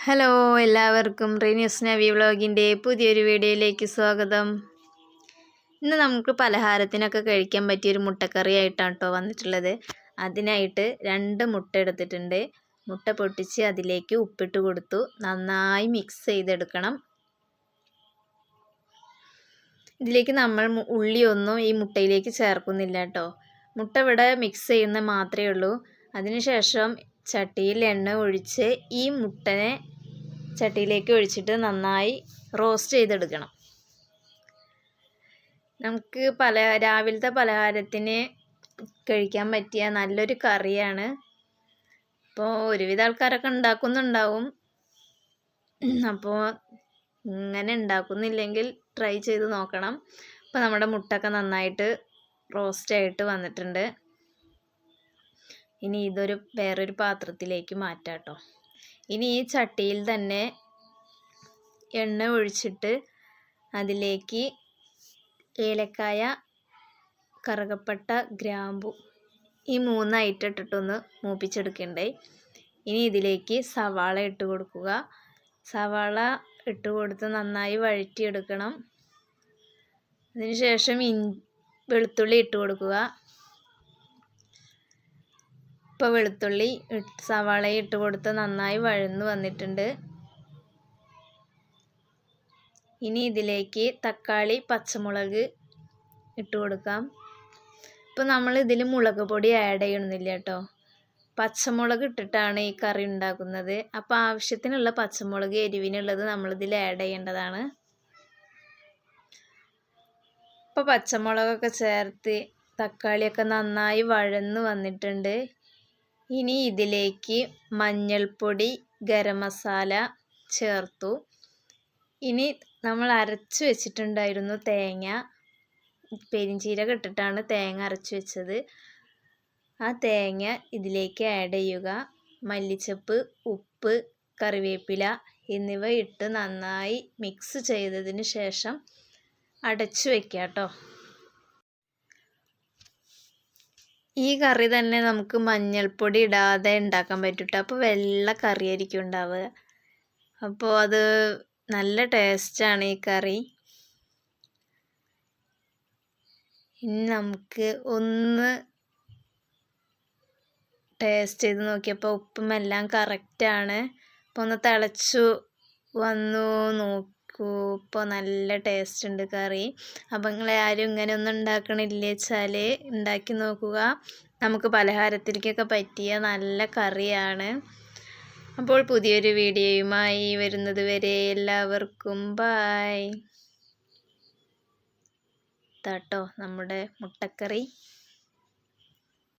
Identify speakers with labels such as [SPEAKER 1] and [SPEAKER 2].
[SPEAKER 1] Hello എല്ലാവർക്കും റീന്യൂസ് നവി വ്ളോഗിൻ്റെ പുതിയൊരു വീഡിയോയിലേക്ക് സ്വാഗതം. ഇന്ന് നമുക്ക് പലഹാരത്തിനൊക്കെ കഴിക്കാൻ പറ്റിയൊരു മുട്ടക്കറി ആയിട്ടാണ് കേട്ടോ വന്നിട്ടുള്ളത്. അതിനായിട്ട് 2 മുട്ട എടുത്തിട്ടുണ്ട്. മുട്ട പൊട്ടിച്ച് അതിലേക്ക് ഉപ്പിട്ട് കൊടുത്തു. നന്നായി മിക്സ് ചെയ്തെടുക്കണം. ഇതിലേക്ക് നമ്മൾ ഉള്ളിയൊന്നും ഈ മുട്ടയിലേക്ക് ചേർക്കുന്നില്ല കേട്ടോ. മുട്ട ഇവിടെ മിക്സ് ചെയ്യുന്ന മാത്രമേ ഉള്ളൂ. അതിനുശേഷം ചട്ടിയിൽ എണ്ണ ഒഴിച്ച് ഈ മുട്ടനെ ചട്ടിയിലേക്ക് ഒഴിച്ചിട്ട് നന്നായി റോസ്റ്റ് ചെയ്തെടുക്കണം. നമുക്ക് രാവിലത്തെ പലഹാരത്തിന് കഴിക്കാൻ പറ്റിയ നല്ലൊരു കറിയാണ്. അപ്പോൾ ഒരുവിധ ആൾക്കാരൊക്കെ ഉണ്ടാക്കുന്നുണ്ടാവും. അപ്പോൾ ഇങ്ങനെ ഉണ്ടാക്കുന്നില്ലെങ്കിൽ ട്രൈ ചെയ്ത് നോക്കണം. അപ്പോൾ നമ്മുടെ മുട്ടയൊക്കെ നന്നായിട്ട് റോസ്റ്റായിട്ട് വന്നിട്ടുണ്ട്. ഇനി വേറൊരു പാത്രത്തിലേക്ക് മാറ്റാം കേട്ടോ. ഇനി ഈ ചട്ടിയിൽ തന്നെ എണ്ണ ഒഴിച്ചിട്ട് അതിലേക്ക് ഏലക്കായ, കറുകപ്പട്ട, ഗ്രാമ്പു ഈ 3 ഐറ്റം ഇട്ടിട്ടൊന്ന് മൂപ്പിച്ചെടുക്കണ്ടേ. ഇനി ഇതിലേക്ക് സവാള ഇട്ട് കൊടുക്കുക. സവാള ഇട്ട് കൊടുത്ത് നന്നായി വഴറ്റിയെടുക്കണം. അതിനുശേഷം വെളുത്തുള്ളി ഇട്ട് കൊടുക്കുക. ഇപ്പോൾ വെളുത്തുള്ളി സവാളയും ഇട്ട് കൊടുത്ത് നന്നായി വഴന്നു വന്നിട്ടുണ്ട്. ഇനി ഇതിലേക്ക് തക്കാളി, പച്ചമുളക് ഇട്ട് കൊടുക്കാം. ഇപ്പോൾ നമ്മൾ ഇതിൽ മുളക് പൊടി ആഡ് ചെയ്യണമെന്നില്ല കേട്ടോ. പച്ചമുളക് ഇട്ടിട്ടാണ് ഈ കറി ഉണ്ടാക്കുന്നത്. അപ്പോൾ ആവശ്യത്തിനുള്ള പച്ചമുളക് എരിവിനുള്ളത് നമ്മളിതിൽ ആഡ് ചെയ്യേണ്ടതാണ്. ഇപ്പോൾ പച്ചമുളകൊക്കെ ചേർത്ത് തക്കാളിയൊക്കെ നന്നായി വഴന്നു വന്നിട്ടുണ്ട്. ഇനി ഇതിലേക്ക് മഞ്ഞൾപ്പൊടി, ഗരം മസാല ചേർത്തു. ഇനി നമ്മൾ അരച്ചു വെച്ചിട്ടുണ്ടായിരുന്നു തേങ്ങ, പെരിഞ്ചീരകം ഇട്ടിട്ടാണ് തേങ്ങ അരച്ചു വെച്ചത്. ആ തേങ്ങ ഇതിലേക്ക് ആഡ് ചെയ്യുക. മല്ലിച്ചപ്പ്, ഉപ്പ്, കറിവേപ്പില എന്നിവ ഇട്ട് നന്നായി മിക്സ് ചെയ്തതിന് ശേഷം അടച്ചു വയ്ക്കുക കേട്ടോ. ഈ കറി തന്നെ നമുക്ക് മഞ്ഞൾപ്പൊടി ഇടാതെ ഉണ്ടാക്കാൻ പറ്റും കേട്ടോ. അപ്പോൾ വെള്ള കറിയായിരിക്കും ഉണ്ടാവുക. അപ്പോൾ അത് നല്ല ടേസ്റ്റാണ് ഈ കറി. ഇനി നമുക്ക് ഒന്ന് ടേസ്റ്റ് ചെയ്ത് നോക്കിയപ്പോൾ ഉപ്പും എല്ലാം കറക്റ്റാണ്. അപ്പോൾ ഒന്ന് തിളച്ചു വന്നു നോക്കൂ. ഇപ്പോൾ നല്ല ടേസ്റ്റ് ഉണ്ട് കറി. അപ്പോൾ നിങ്ങൾ ആരും ഇങ്ങനെ ഒന്നും ഉണ്ടാക്കണില്ലേ വെച്ചാൽ ഉണ്ടാക്കി നോക്കുക. നമുക്ക് പലഹാരത്തിലേക്കൊക്കെ പറ്റിയ നല്ല കറിയാണ്. അപ്പോൾ പുതിയൊരു വീഡിയോയുമായി വരുന്നത് വരെ എല്ലാവർക്കും ബായ്. ഇതാട്ടോ നമ്മുടെ മുട്ടക്കറി.